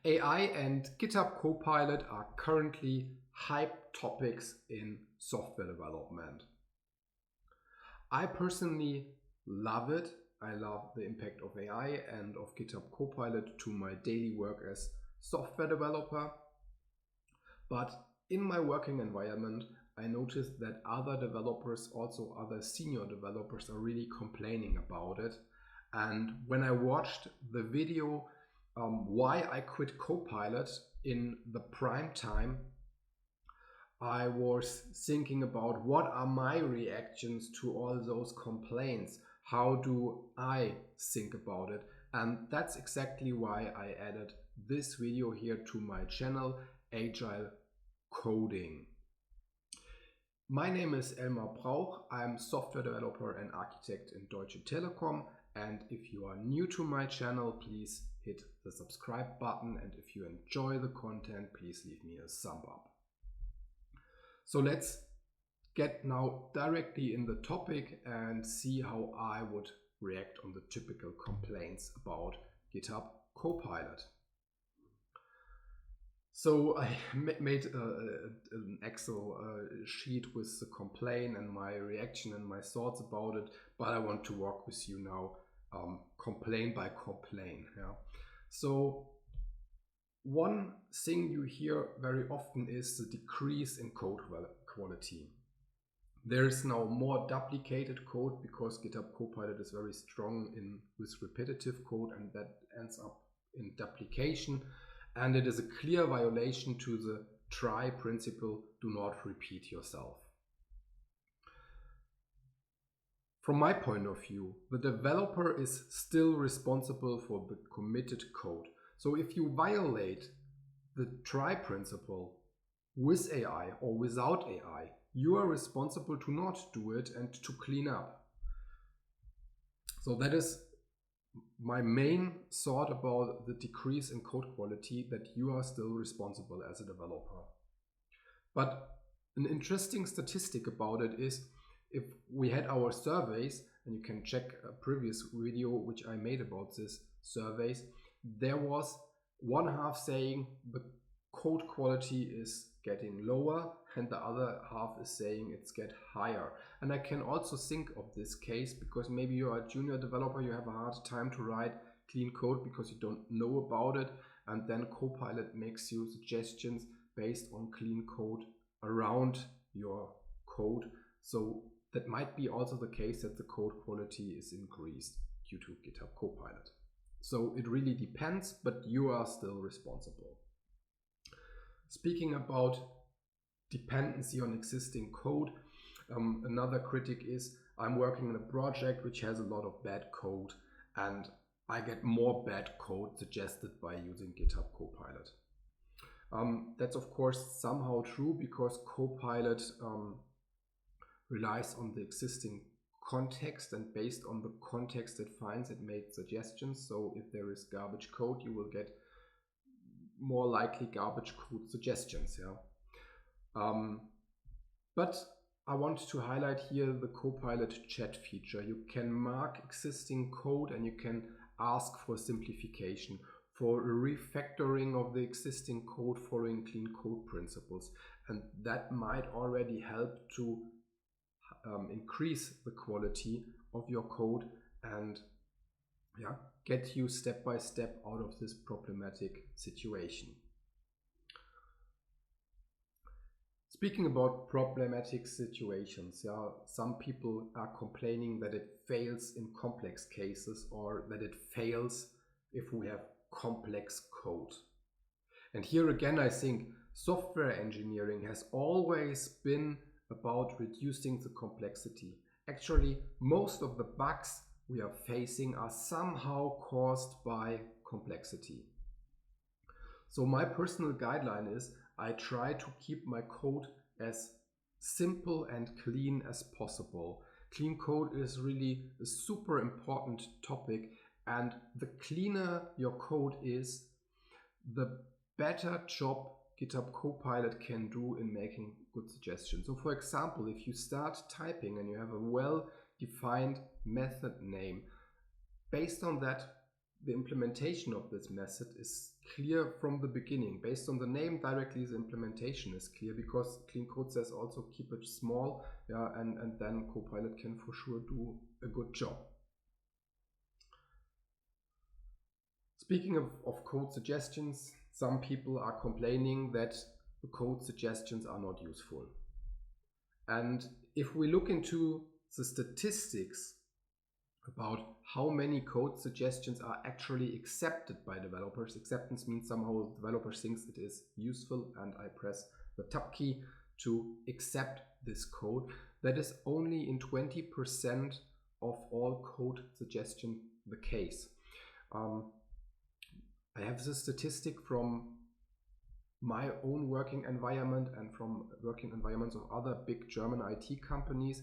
AI and GitHub Copilot are currently hype topics in software development. I personally love it. I love the impact of AI and of GitHub Copilot to my daily work as software developer. But in my working environment, I noticed that other developers, also other senior developers, are really complaining about it. And when I watched the video why I quit Copilot in the prime time, I was thinking about what are my reactions to all those complaints. How do I think about it? And that's exactly why I added this video here to my channel, Agile Coding. My name is Elmar Brauch. I'm software developer and architect in Deutsche Telekom. And if you are new to my channel, please hit the subscribe button. And if you enjoy the content, please leave me a thumb up. So let's get now directly in the topic and see how I would react on the typical complaints about GitHub Copilot. So I made an Excel sheet with the complaint and my reaction and my thoughts about it, but I want to walk with you now complaint by complaint. Yeah. So one thing you hear very often is the decrease in code quality. There is now more duplicated code because GitHub Copilot is very strong with repetitive code, and that ends up in duplication. And it is a clear violation to the try principle, do not repeat yourself. From my point of view, the developer is still responsible for the committed code. So if you violate the try principle with AI or without AI, you are responsible to not do it and to clean up. So that is my main thought about the decrease in code quality, that you are still responsible as a developer. But an interesting statistic about it is, if we had our surveys, and you can check a previous video which I made about this surveys, there was one half saying the code quality is getting lower and the other half is saying it's get higher. And I can also think of this case because maybe you are a junior developer, you have a hard time to write clean code because you don't know about it, and then Copilot makes you suggestions based on clean code around your code. So that might be also the case that the code quality is increased due to GitHub Copilot. So it really depends, but you are still responsible. Speaking about dependency on existing code, another critic is I'm working in a project which has a lot of bad code, and I get more bad code suggested by using GitHub Copilot. That's of course somehow true because Copilot relies on the existing context, and based on the context it finds, it makes suggestions. So if there is garbage code, you will get more likely garbage code suggestions. Yeah. But I want to highlight here the Copilot chat feature. You can mark existing code and you can ask for simplification, for a refactoring of the existing code following clean code principles. And that might already help to increase the quality of your code and get you step by step out of this problematic situation. Speaking about problematic situations, some people are complaining that it fails in complex cases, or that it fails if we have complex code. And here again, I think software engineering has always been about reducing the complexity. Actually, most of the bugs we are facing are somehow caused by complexity. So my personal guideline is I try to keep my code as simple and clean as possible. Clean code is really a super important topic, and the cleaner your code is, the better job GitHub Copilot can do in making good suggestions. So for example, if you start typing and you have a well-defined method name, based on that, the implementation of this method is clear from the beginning. Based on the name, directly the implementation is clear, because clean code says also keep it small, and then Copilot can for sure do a good job. Speaking of code suggestions, some people are complaining that the code suggestions are not useful. And if we look into the statistics about how many code suggestions are actually accepted by developers. Acceptance means somehow the developer thinks it is useful and I press the tab key to accept this code. That is only in 20% of all code suggestion the case. I have this statistic from my own working environment and from working environments of other big German IT companies.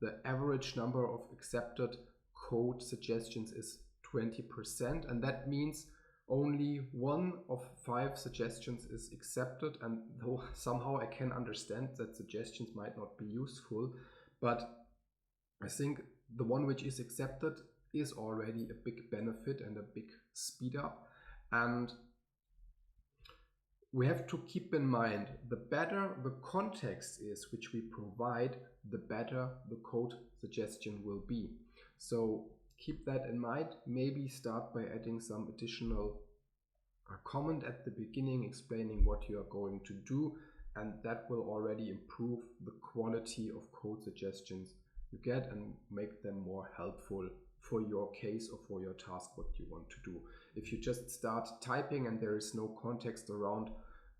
The average number of accepted code suggestions is 20%, and that means only 1 of 5 suggestions is accepted. And though somehow I can understand that suggestions might not be useful, but I think the one which is accepted is already a big benefit and a big speed up. And we have to keep in mind, the better the context is which we provide, the better the code suggestion will be. So keep that in mind. Maybe start by adding some additional comment at the beginning explaining what you are going to do, and that will already improve the quality of code suggestions you get and make them more helpful for your case or for your task, what you want to do. If you just start typing and there is no context around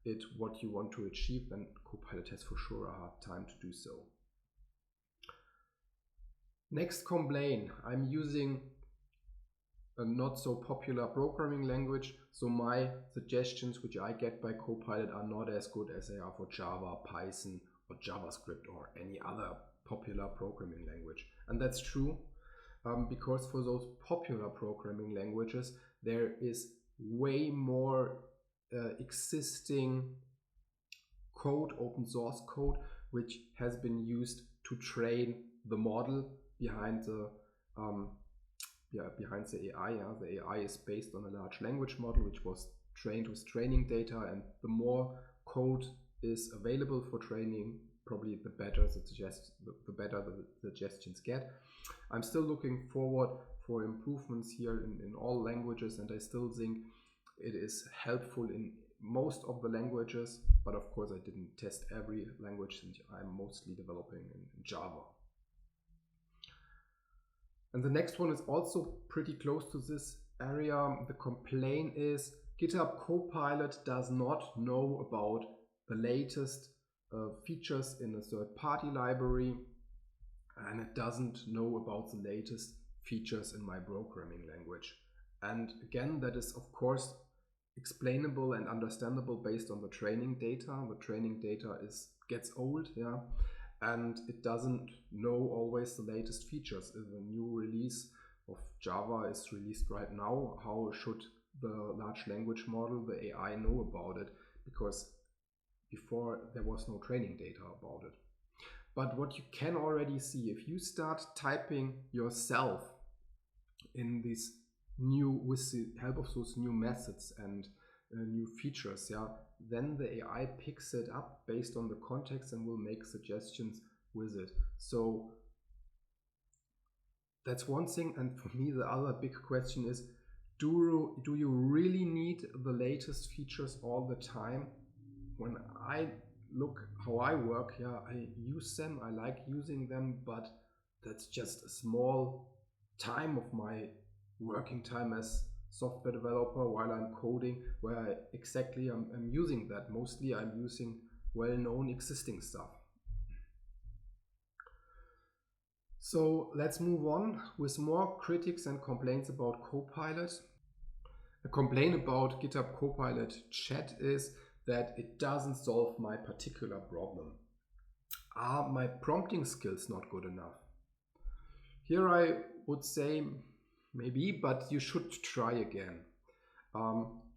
it, what you want to achieve, then Copilot has for sure a hard time to do so. Next complaint, I'm using a not so popular programming language, so my suggestions which I get by Copilot are not as good as they are for Java, Python or JavaScript or any other popular programming language. And that's true, because for those popular programming languages there is way more existing code, open source code, which has been used to train the model behind the AI. The AI is based on a large language model which was trained with training data, and the more code is available for training, probably the better the suggestions get. I'm still looking forward for improvements here in all languages, and I still think it is helpful in most of the languages, but of course I didn't test every language since I'm mostly developing in Java. And the next one is also pretty close to this area. The complaint is GitHub Copilot does not know about the latest features in a third-party library, and it doesn't know about the latest features in my programming language. And again, that is of course explainable and understandable based on the training data. The training data gets old, and it doesn't know always the latest features. If a new release of Java is released right now, how should the large language model, the AI, know about it? Because before there was no training data about it. But what you can already see, if you start typing yourself in this with the help of those new methods and new features, then the AI picks it up based on the context and will make suggestions with it. So that's one thing. And for me, the other big question is, do you really need the latest features all the time? When I look how I work, I use them, I like using them, but that's just a small time of my working time as software developer while I'm coding, where I'm using that. Mostly I'm using well-known existing stuff. So let's move on with more critics and complaints about Copilot. A complaint about GitHub Copilot chat is that it doesn't solve my particular problem. Are my prompting skills not good enough? Here I would say maybe, but you should try again.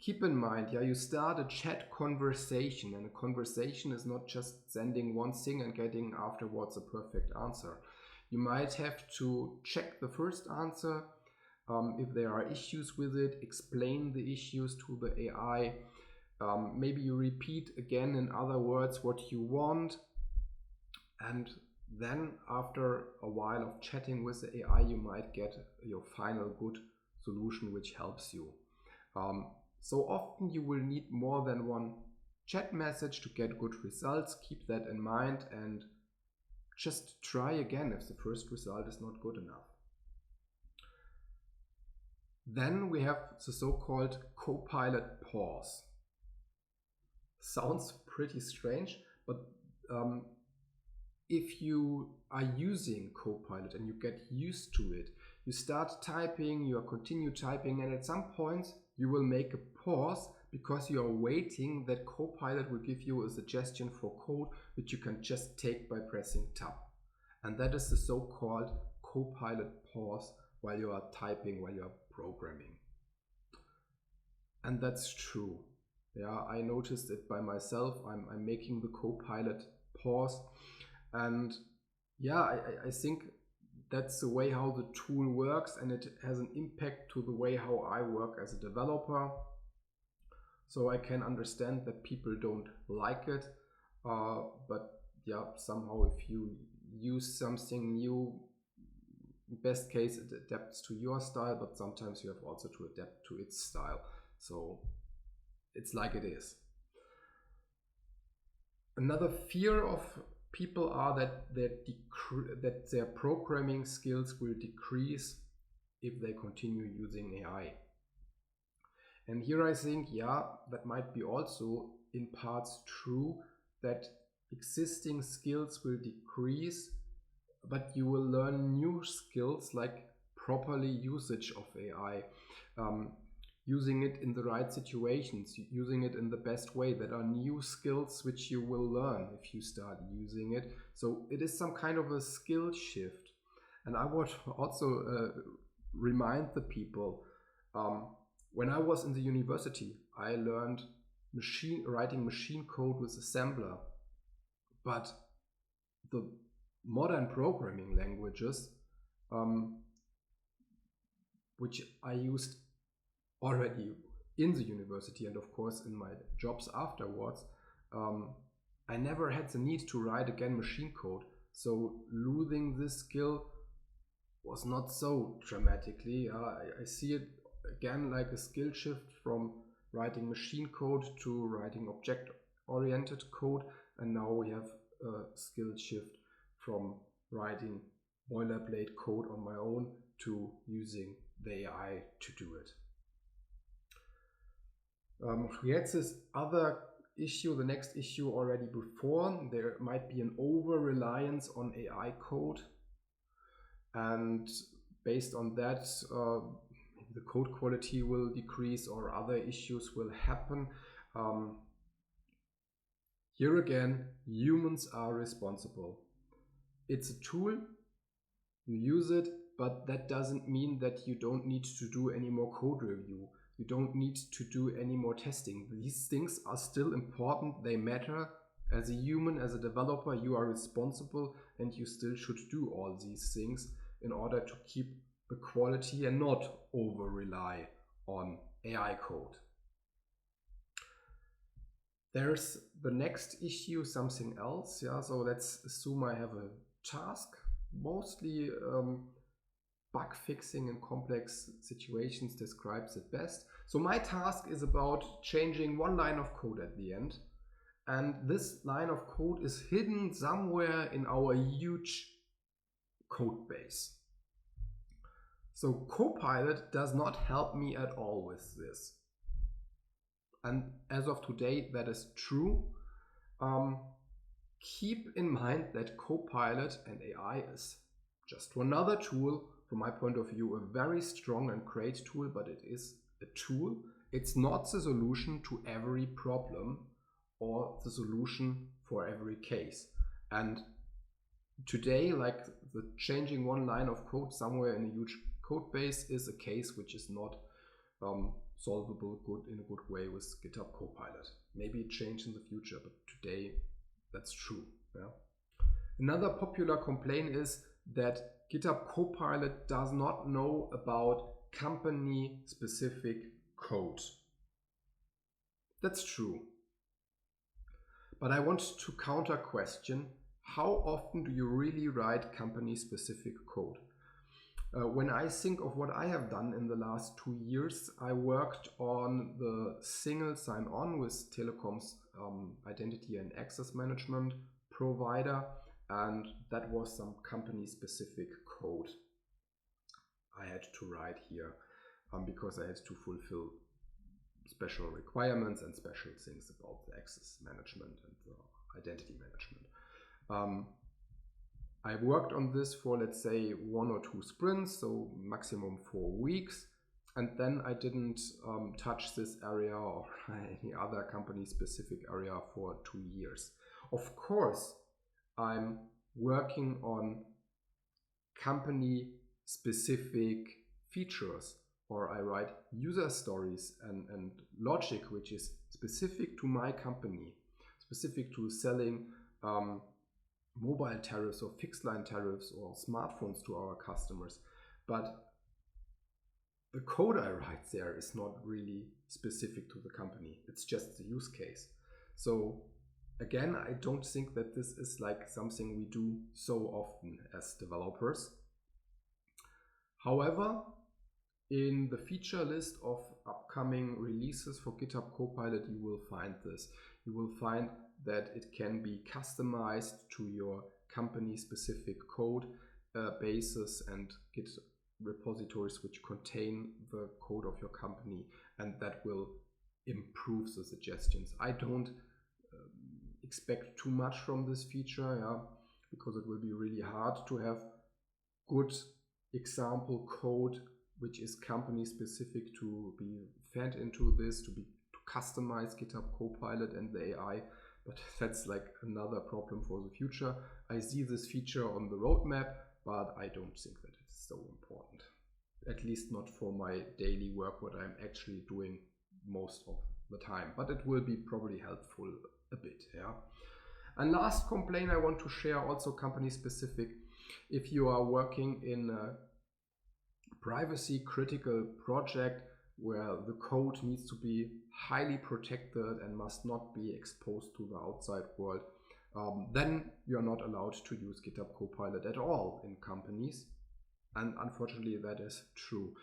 Keep in mind, you start a chat conversation, and a conversation is not just sending one thing and getting afterwards a perfect answer. You might have to check the first answer, If there are issues with it, explain the issues to the AI. Maybe you repeat again, in other words, what you want. And then after a while of chatting with the AI, you might get your final good solution which helps you. So often you will need more than one chat message to get good results. Keep that in mind and just try again if the first result is not good enough. Then we have the so-called Copilot pause. Sounds pretty strange, but if you are using Copilot and you get used to it, you start typing, you continue typing, and at some point you will make a pause because you are waiting that Copilot will give you a suggestion for code which you can just take by pressing tab. And that is the so-called Copilot pause while you are typing, while you are programming. And that's true. Yeah, I noticed it by myself. I'm making the Copilot pause. And yeah, I think that's the way how the tool works, and it has an impact to the way how I work as a developer. So I can understand that people don't like it, but yeah, somehow if you use something new, in best case it adapts to your style, but sometimes you have also to adapt to its style. So it's like it is. Another fear of people are that their programming skills will decrease if they continue using AI. And here I think, yeah, that might be also in parts true, that existing skills will decrease, but you will learn new skills like properly usage of AI, using it in the right situations, using it in the best way. That are new skills which you will learn if you start using it. So it is some kind of a skill shift. And I would also remind the people, when I was in the university, I learned writing machine code with assembler. But the modern programming languages, which I used already in the university and of course in my jobs afterwards, I never had the need to write again machine code. So losing this skill was not so dramatically. I see it again like a skill shift from writing machine code to writing object-oriented code, and now we have a skill shift from writing boilerplate code on my own to using the AI to do it. We had this other issue, the next issue already before. There might be an over-reliance on AI code, and based on that, the code quality will decrease or other issues will happen. Here again, humans are responsible. It's a tool, you use it, but that doesn't mean that you don't need to do any more code review. You don't need to do any more testing. These things are still important, they matter. As a human, as a developer, you are responsible, and you still should do all these things in order to keep the quality and not over-rely on AI code. There's the next issue, something else. Yeah, so let's assume I have a task, mostly bug fixing in complex situations describes it best. So my task is about changing one line of code at the end. And this line of code is hidden somewhere in our huge code base. So Copilot does not help me at all with this. And as of today, that is true. Keep in mind that Copilot and AI is just another tool. From my point of view, a very strong and great tool, but it is a tool. It's not the solution to every problem or the solution for every case. And today, like the changing one line of code somewhere in a huge code base is a case which is not solvable in a good way with GitHub Copilot. Maybe it changes in the future, but today that's true. Yeah. Another popular complaint is that GitHub Copilot does not know about company-specific code. That's true. But I want to counter question, how often do you really write company-specific code? When I think of what I have done in the last 2 years, I worked on the single sign-on with Telecom's identity and access management provider, and that was some company-specific code I had to write here because I had to fulfill special requirements and special things about the access management and the identity management. I worked on this for, let's say, 1 or 2 sprints, so maximum 4 weeks. And then I didn't touch this area or any other company-specific area for 2 years. Of course, I'm working on company-specific features, or I write user stories and logic which is specific to my company, specific to selling mobile tariffs or fixed line tariffs or smartphones to our customers. But the code I write there is not really specific to the company. It's just the use case. So again, I don't think that this is like something we do so often as developers. However, in the feature list of upcoming releases for GitHub Copilot, you will find this. You will find that it can be customized to your company-specific code bases and Git repositories which contain the code of your company, and that will improve the suggestions. I don't expect too much from this feature, because it will be really hard to have good example code which is company specific to be fed into this, to customize GitHub Copilot and the AI. But that's like another problem for the future. I see this feature on the roadmap, but I don't think that it's so important. At least not for my daily work, what I'm actually doing most of the time. But it will be probably helpful a bit, And last complaint I want to share, also company specific. If you are working in a privacy critical project where the code needs to be highly protected and must not be exposed to the outside world, then you're not allowed to use GitHub Copilot at all in companies. And unfortunately, that is true.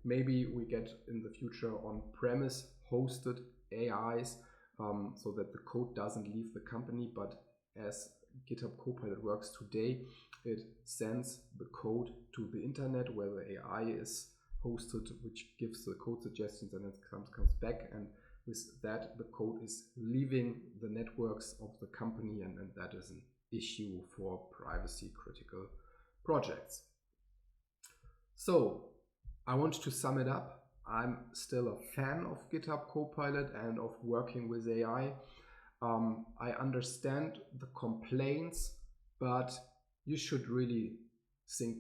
Maybe we get in the future on-premise hosted AIs so that the code doesn't leave the company, but as GitHub Copilot works today, it sends the code to the internet where the AI is hosted, which gives the code suggestions, and it comes back, and with that the code is leaving the networks of the company, and that is an issue for privacy critical projects. So I want to sum it up. I'm still a fan of GitHub Copilot and of working with AI. I understand the complaints, but you should really think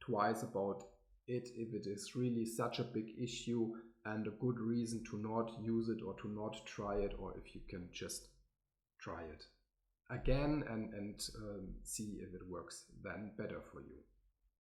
twice about it if it is really such a big issue and a good reason to not use it or to not try it, or if you can just try it again and see if it works then better for you.